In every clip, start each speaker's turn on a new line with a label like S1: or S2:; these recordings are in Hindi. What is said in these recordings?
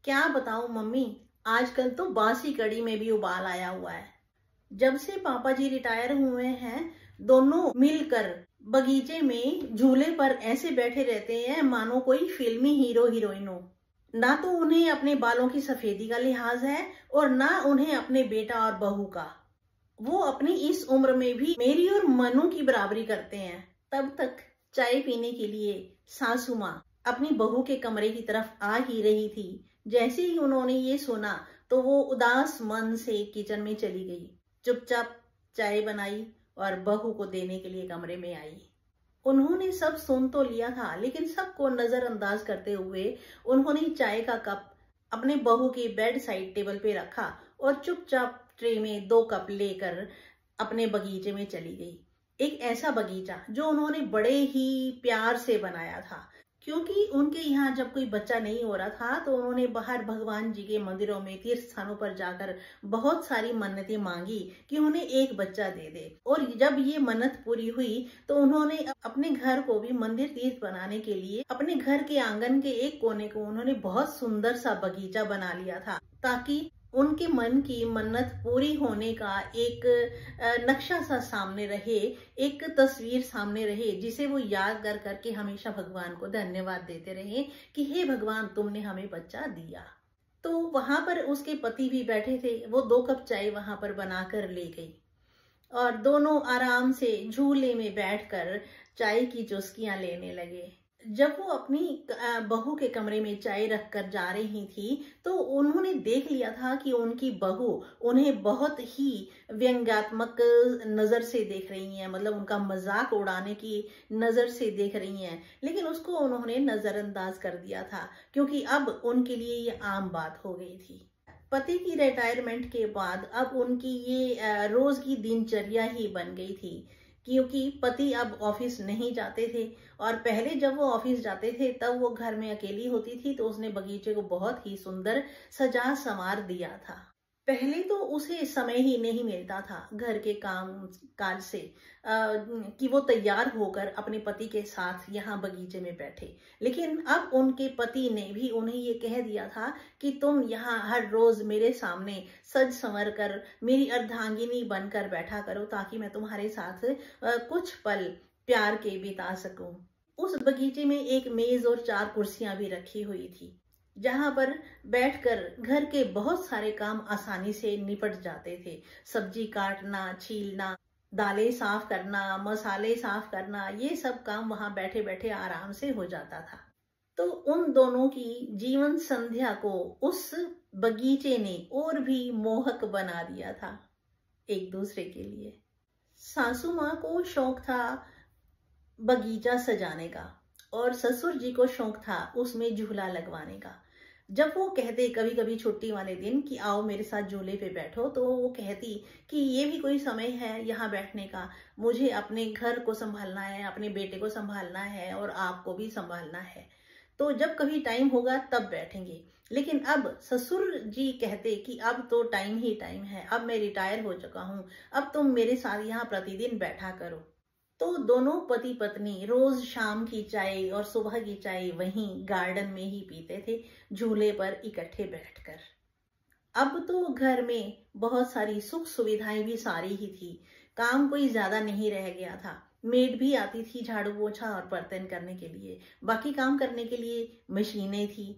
S1: क्या बताऊं मम्मी, आजकल तो बासी कड़ी में भी उबाल आया हुआ है। जब से पापा जी रिटायर हुए हैं, दोनों मिलकर बगीचे में झूले पर ऐसे बैठे रहते हैं मानो कोई फिल्मी हीरो हीरोइन हो। ना तो उन्हें अपने बालों की सफेदी का लिहाज है और ना उन्हें अपने बेटा और बहू का। वो अपनी इस उम्र में भी मेरी और मनु की बराबरी करते हैं। तब तक चाय पीने के लिए सासू माँ अपनी बहू के कमरे की तरफ आ ही रही थी। जैसे ही उन्होंने ये सुना तो वो उदास मन से किचन में चली गई। चुपचाप चाय बनाई और बहू को देने के लिए कमरे में आई। उन्होंने सब सुन तो लिया था, लेकिन सबको नजरअंदाज करते हुए उन्होंने चाय का कप अपने बहू की बेड साइड टेबल पे रखा और चुपचाप ट्रे में 2 कप लेकर अपने बगीचे में चली गई। एक ऐसा बगीचा जो उन्होंने बड़े ही प्यार से बनाया था, क्योंकि उनके यहाँ जब कोई बच्चा नहीं हो रहा था तो उन्होंने बाहर भगवान जी के मंदिरों में, तीर्थ स्थानों पर जाकर बहुत सारी मन्नतें मांगी कि उन्हें एक बच्चा दे दे। और जब ये मन्नत पूरी हुई तो उन्होंने अपने घर को भी मंदिर तीर्थ बनाने के लिए अपने घर के आंगन के एक कोने को उन्होंने बहुत सुंदर सा बगीचा बना लिया था, ताकि उनके मन की मन्नत पूरी होने का एक नक्शा सा सामने रहे, एक तस्वीर सामने रहे, जिसे वो याद कर करके हमेशा भगवान को धन्यवाद देते रहे कि हे भगवान, तुमने हमें बच्चा दिया। तो वहां पर उसके पति भी बैठे थे। वो 2 कप चाय वहां पर बनाकर ले गई और दोनों आराम से झूले में बैठकर चाय की चुस्कियां लेने लगे। जब वो अपनी बहू के कमरे में चाय रखकर जा रही थी तो उन्होंने देख लिया था कि उनकी बहू उन्हें बहुत ही व्यंग्यात्मक नजर से देख रही हैं, मतलब उनका मजाक उड़ाने की नजर से देख रही हैं। लेकिन उसको उन्होंने नजरअंदाज कर दिया था, क्योंकि अब उनके लिए ये आम बात हो गई थी। पति की रिटायरमेंट के बाद अब उनकी ये रोज की दिनचर्या ही बन गई थी, क्योंकि पति अब ऑफिस नहीं जाते थे। और पहले जब वो ऑफिस जाते थे तब वो घर में अकेली होती थी, तो उसने बगीचे को बहुत ही सुंदर सजा संवार दिया था। पहले तो उसे समय ही नहीं मिलता था घर के काम काज से कि वो तैयार होकर अपने पति के साथ यहाँ बगीचे में बैठे। लेकिन अब उनके पति ने भी उन्हें ये कह दिया था कि तुम यहाँ हर रोज मेरे सामने सज संवर कर मेरी अर्धांगिनी बनकर बैठा करो, ताकि मैं तुम्हारे साथ कुछ पल प्यार के बिता सकूं। उस बगीचे में एक मेज और 4 कुर्सियां भी रखी हुई थी, जहां पर बैठकर घर के बहुत सारे काम आसानी से निपट जाते थे। सब्जी काटना, छीलना, दालें साफ करना, मसाले साफ करना, ये सब काम वहां बैठे बैठे आराम से हो जाता था। तो उन दोनों की जीवन संध्या को उस बगीचे ने और भी मोहक बना दिया था एक दूसरे के लिए। सासू माँ को शौक था बगीचा सजाने का और ससुर जी को शौक था उसमें झूला लगवाने का। जब वो कहते कभी कभी छुट्टी वाले दिन कि आओ मेरे साथ झूले पे बैठो, तो वो कहती कि ये भी कोई समय है यहाँ बैठने का, मुझे अपने घर को संभालना है, अपने बेटे को संभालना है और आपको भी संभालना है, तो जब कभी टाइम होगा तब बैठेंगे। लेकिन अब ससुर जी कहते कि अब तो टाइम ही टाइम है, अब मैं रिटायर हो चुका हूँ, अब तुम मेरे साथ यहाँ प्रतिदिन बैठा करो। तो दोनों पति पत्नी रोज शाम की चाय और सुबह की चाय वहीं गार्डन में ही पीते थे, झूले पर इकट्ठे बैठकर। अब तो घर में बहुत सारी सुख सुविधाएं भी सारी ही थी, काम कोई ज्यादा नहीं रह गया था। मेड भी आती थी झाड़ू पोछा और बर्तन करने के लिए, बाकी काम करने के लिए मशीनें थी।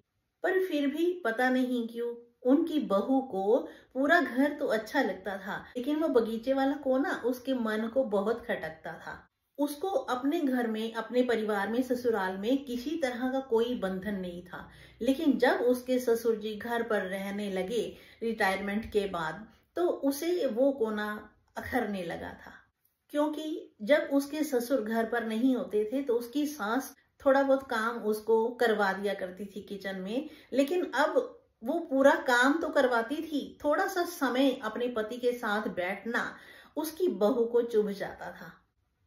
S1: पर फिर भी पता नहीं क्यों उनकी बहू को पूरा घर तो अच्छा लगता था, लेकिन वो बगीचे वाला कोना उसके मन को बहुत खटकता था। उसको अपने घर में, अपने परिवार में, ससुराल में किसी तरह का कोई बंधन नहीं था। लेकिन जब उसके ससुर जी घर पर रहने लगे रिटायरमेंट के बाद, तो उसे वो कोना अखरने लगा था, क्योंकि जब उसके ससुर घर पर नहीं होते थे तो उसकी सास थोड़ा बहुत काम उसको करवा दिया करती थी किचन में। लेकिन अब वो पूरा काम तो करवाती थी, थोड़ा सा समय अपने पति के साथ बैठना उसकी बहू को चुभ जाता था।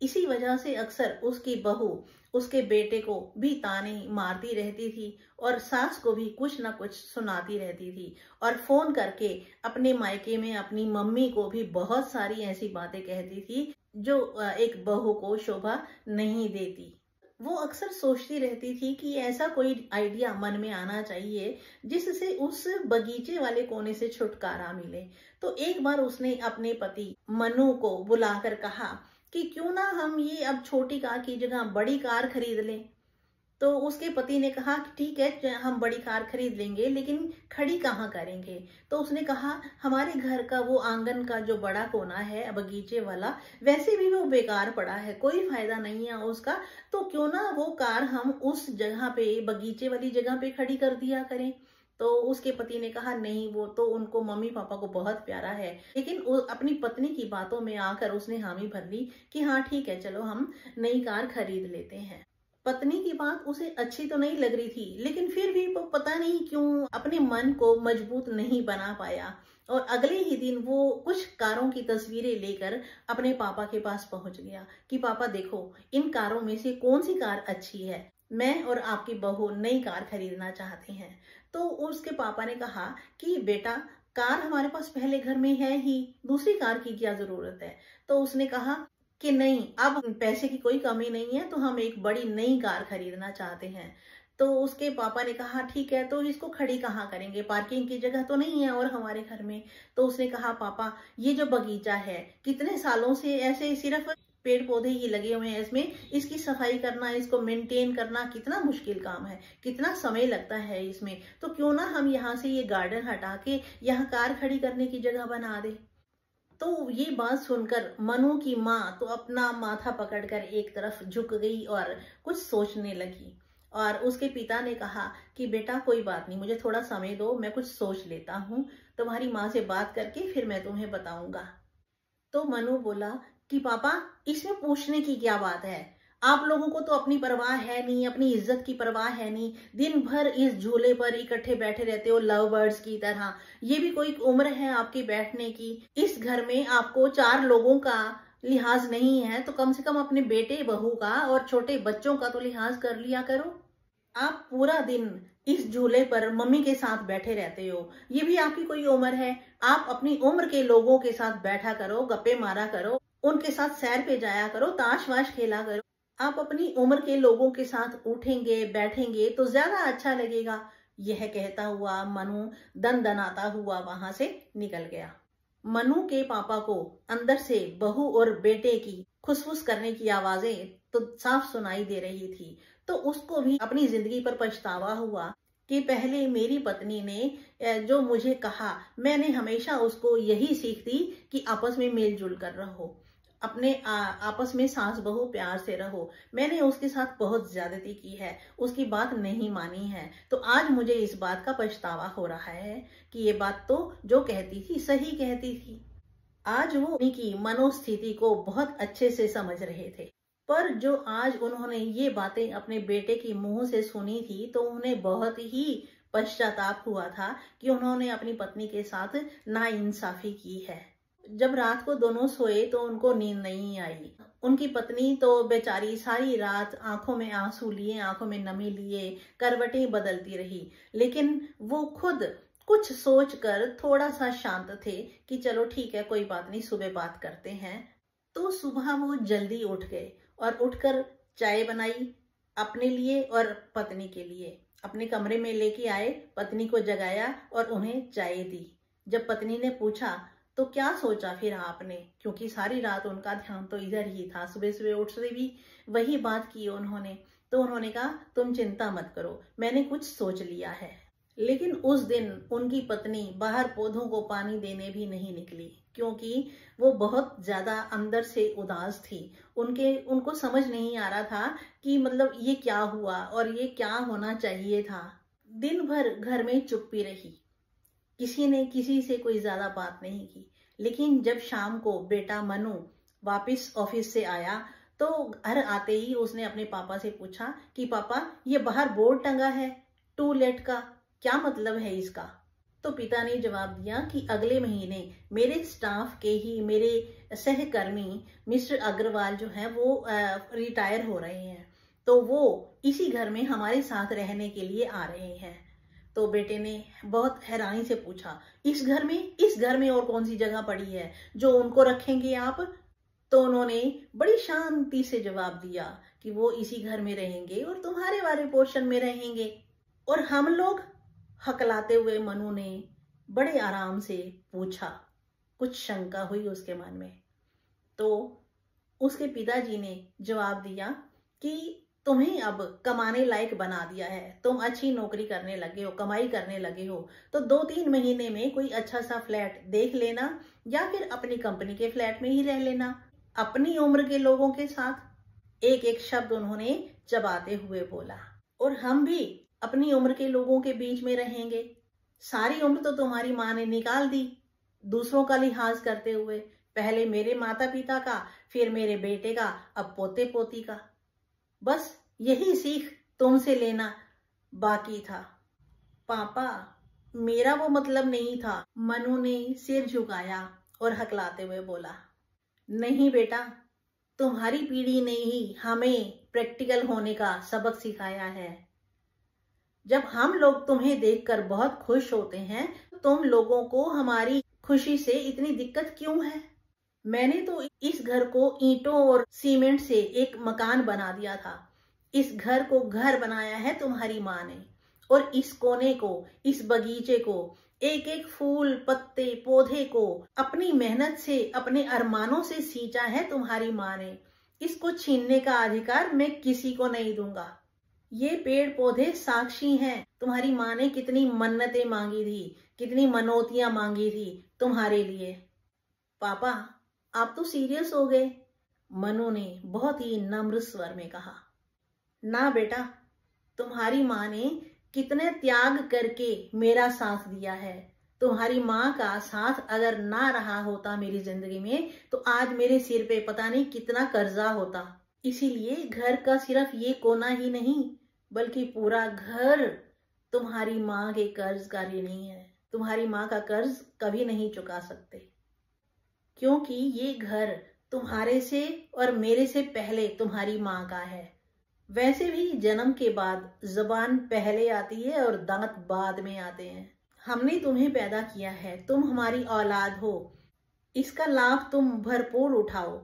S1: इसी वजह से अक्सर उसकी बहू उसके बेटे को भी ताने मारती रहती थी और सास को भी कुछ ना कुछ सुनाती रहती थी, और फोन करके अपने मायके में अपनी मम्मी को भी बहुत सारी ऐसी बातें कहती थी जो एक बहू को शोभा नहीं देती। वो अक्सर सोचती रहती थी कि ऐसा कोई आइडिया मन में आना चाहिए जिससे उस बगीचे वाले कोने से छुटकारा मिले। तो एक बार उसने अपने पति मनु को बुलाकर कहा कि क्यों ना हम ये अब छोटी कार की जगह बड़ी कार खरीद लें। तो उसके पति ने कहा कि ठीक है, हम बड़ी कार खरीद लेंगे, लेकिन खड़ी कहाँ करेंगे। तो उसने कहा हमारे घर का वो आंगन का जो बड़ा कोना है बगीचे वाला, वैसे भी वो बेकार पड़ा है, कोई फायदा नहीं है उसका, तो क्यों ना वो कार हम उस जगह पे, बगीचे वाली जगह पे खड़ी कर दिया करें। तो उसके पति ने कहा नहीं, वो तो उनको मम्मी पापा को बहुत प्यारा है। लेकिन अपनी पत्नी की बातों में आकर उसने हामी भर ली कि हाँ ठीक है, चलो हम नई कार खरीद लेते हैं। पत्नी की बात उसे अच्छी तो नहीं लग रही थी, लेकिन फिर भी वो पता नहीं क्यों अपने मन को मजबूत नहीं बना पाया, और अगले ही दिन वो कुछ कारों की तस्वीरें लेकर अपने पापा के पास पहुंच गया कि पापा देखो, इन कारों में से कौन सी कार अच्छी है, मैं और आपकी बहू नई कार खरीदना चाहते हैं। तो उसके पापा ने कहा कि बेटा, कार हमारे पास पहले घर में है ही, दूसरी कार की क्या जरूरत है। तो उसने कहा कि नहीं, अब पैसे की कोई कमी नहीं है, तो हम एक बड़ी नई कार खरीदना चाहते हैं। तो उसके पापा ने कहा ठीक है, तो इसको खड़ी कहाँ करेंगे, पार्किंग की जगह तो नहीं है और हमारे घर में। तो उसने कहा पापा, ये जो बगीचा है कितने सालों से ऐसे सिर्फ पेड़ पौधे ही लगे हुए हैं, इसमें इसकी सफाई करना, इसको मेंटेन करना कितना मुश्किल काम है, कितना समय लगता है इसमें, तो क्यों ना हम यहाँ से ये गार्डन हटा के यहाँ कार खड़ी करने की जगह बना दे। तो ये बात सुनकर मनु की माँ तो अपना माथा पकड़कर एक तरफ झुक गई और कुछ सोचने लगी, और उसके पिता ने कहा कि बेटा कोई बात नहीं, मुझे थोड़ा समय दो, मैं कुछ सोच लेता हूँ, तुम्हारी माँ से बात करके फिर मैं तुम्हें बताऊंगा। तो मनु बोला कि पापा, इसमें पूछने की क्या बात है, आप लोगों को तो अपनी परवाह है नहीं, अपनी इज्जत की परवाह है नहीं, दिन भर इस झूले पर इकट्ठे बैठे रहते हो लव बर्ड्स की तरह। ये भी कोई उम्र है आपकी बैठने की? इस घर में आपको 4 लोगों का लिहाज नहीं है, तो कम से कम अपने बेटे बहू का और छोटे बच्चों का तो लिहाज कर लिया करो। आप पूरा दिन इस झूले पर मम्मी के साथ बैठे रहते हो, ये भी आपकी कोई उम्र है? आप अपनी उम्र के लोगों के साथ बैठा करो, गप्पे मारा करो, उनके साथ सैर पे जाया करो, ताश वाश खेला करो। आप अपनी उम्र के लोगों के साथ उठेंगे बैठेंगे तो ज्यादा अच्छा लगेगा। यह कहता हुआ मनु दनदनाता हुआ वहां से निकल गया। मनु के पापा को अंदर से बहू और बेटे की खुसफुस करने की आवाजें तो साफ सुनाई दे रही थी। तो उसको भी अपनी जिंदगी पर पछतावा हुआ कि पहले मेरी पत्नी ने जो मुझे कहा, मैंने हमेशा उसको यही सीख दी कि आपस में मिलजुल कर रहो, अपने आपस में सास बहू प्यार से रहो। मैंने उसके साथ बहुत ज्यादती की है, उसकी बात नहीं मानी है, तो आज मुझे इस बात का पछतावा हो रहा है कि ये बात तो जो कहती थी सही कहती थी। आज वो उनकी मनोस्थिति को बहुत अच्छे से समझ रहे थे, पर जो आज उन्होंने ये बातें अपने बेटे की मुंह से सुनी थी तो उन्हें बहुत ही पश्चाताप हुआ था कि उन्होंने अपनी पत्नी के साथ नाइंसाफी की है। जब रात को दोनों सोए तो उनको नींद नहीं आई। उनकी पत्नी तो बेचारी सारी रात आंखों में आंसू लिए, आंखों में नमी लिए करवटें बदलती रही, लेकिन वो खुद कुछ सोचकर थोड़ा सा शांत थे कि चलो ठीक है, कोई बात नहीं, सुबह बात करते हैं। तो सुबह वो जल्दी उठ गए और उठकर चाय बनाई अपने लिए और पत्नी के लिए, अपने कमरे में लेके आए, पत्नी को जगाया और उन्हें चाय दी। जब पत्नी ने पूछा तो क्या सोचा फिर आपने, क्योंकि सारी रात उनका ध्यान तो इधर ही था, सुबह सुबह उठते भी वही बात की उन्होंने। तो उन्होंने कहा तुम चिंता मत करो, मैंने कुछ सोच लिया है। लेकिन उस दिन उनकी पत्नी बाहर पौधों को पानी देने भी नहीं निकली, क्योंकि वो बहुत ज्यादा अंदर से उदास थी। उनको समझ नहीं आ रहा था कि मतलब ये क्या हुआ और ये क्या होना चाहिए था। दिन भर घर में चुप्पी रही, किसी ने किसी से कोई ज्यादा बात नहीं की। लेकिन जब शाम को बेटा मनु वापस ऑफिस से आया तो घर आते ही उसने अपने पापा से पूछा कि पापा, ये बाहर बोर्ड टंगा है टू लेट का, क्या मतलब है इसका? तो पिता ने जवाब दिया कि अगले महीने मेरे स्टाफ के ही मेरे सहकर्मी मिस्टर अग्रवाल जो हैं वो रिटायर हो रहे हैं, तो वो इसी घर में हमारे साथ रहने के लिए आ रहे हैं। तो बेटे ने बहुत हैरानी से पूछा, इस घर में और कौन सी जगह पड़ी है जो उनको रखेंगे आप? तो उन्होंने बड़ी शांति से जवाब दिया कि वो इसी घर में रहेंगे और तुम्हारे वाले पोर्शन में रहेंगे। और हम लोग, हकलाते हुए मनु ने बड़े आराम से पूछा। कुछ शंका हुई उसके मन में। तो उसके पिताजी ने जवाब दिया कि तुम्हें अब कमाने लायक बना दिया है, तुम अच्छी नौकरी करने लगे हो, कमाई करने लगे हो, तो 2-3 महीने में कोई अच्छा सा फ्लैट देख लेना या फिर अपनी कंपनी के फ्लैट में ही रह लेना अपनी उम्र के लोगों के साथ। एक एक शब्द उन्होंने चबाते हुए बोला। और हम भी अपनी उम्र के लोगों के बीच में रहेंगे। सारी उम्र तो तुम्हारी माँ ने निकाल दी दूसरों का लिहाज करते हुए, पहले मेरे माता पिता का, फिर मेरे बेटे का, अब पोते पोती का। बस यही सीख तुमसे लेना बाकी था। पापा, मेरा वो मतलब नहीं था। मनु ने सिर झुकाया और हकलाते हुए बोला, नहीं बेटा, तुम्हारी पीढ़ी ने ही हमें प्रैक्टिकल होने का सबक सिखाया है। जब हम लोग तुम्हें देखकर बहुत खुश होते हैं, तुम लोगों को हमारी खुशी से इतनी दिक्कत क्यों है? मैंने तो इस घर को ईंटों और सीमेंट से एक मकान बना दिया था। इस घर को घर बनाया है तुम्हारी माँ ने। और इस कोने को, इस बगीचे को, एक एक फूल, पत्ते, पौधे को अपनी मेहनत से, अपने अरमानों से सींचा है तुम्हारी माँ ने। इसको छीनने का अधिकार मैं किसी को नहीं दूंगा। ये पेड़ पौधे साक्षी हैं तुम्हारी माँ ने कितनी मन्नतें मांगी थी, कितनी मनौतियां मांगी थी तुम्हारे लिए। पापा, आप तो सीरियस हो गए, मनु ने बहुत ही नम्र स्वर में कहा। ना बेटा, तुम्हारी माँ ने कितने त्याग करके मेरा साथ दिया है। तुम्हारी माँ का साथ अगर ना रहा होता मेरी जिंदगी में, तो आज मेरे सिर पे पता नहीं कितना कर्जा होता। इसीलिए घर का सिर्फ ये कोना ही नहीं, बल्कि पूरा घर तुम्हारी माँ के कर्ज का ऋणी है। तुम्हारी माँ का कर्ज कभी नहीं चुका सकते, क्योंकि ये घर तुम्हारे से और मेरे से पहले तुम्हारी माँ का है। वैसे भी जन्म के बाद जुबान पहले आती है और दांत बाद में आते हैं। हमने तुम्हें पैदा किया है, तुम हमारी औलाद हो, इसका लाभ तुम भरपूर उठाओ।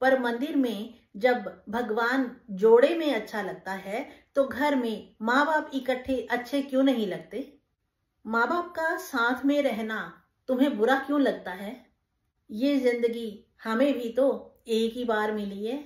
S1: पर मंदिर में जब भगवान जोड़े में अच्छा लगता है, तो घर में माँ बाप इकट्ठे अच्छे क्यों नहीं लगते? माँ बाप का साथ में रहना तुम्हें बुरा क्यों लगता है? ये जिंदगी हमें भी तो एक ही बार मिली है।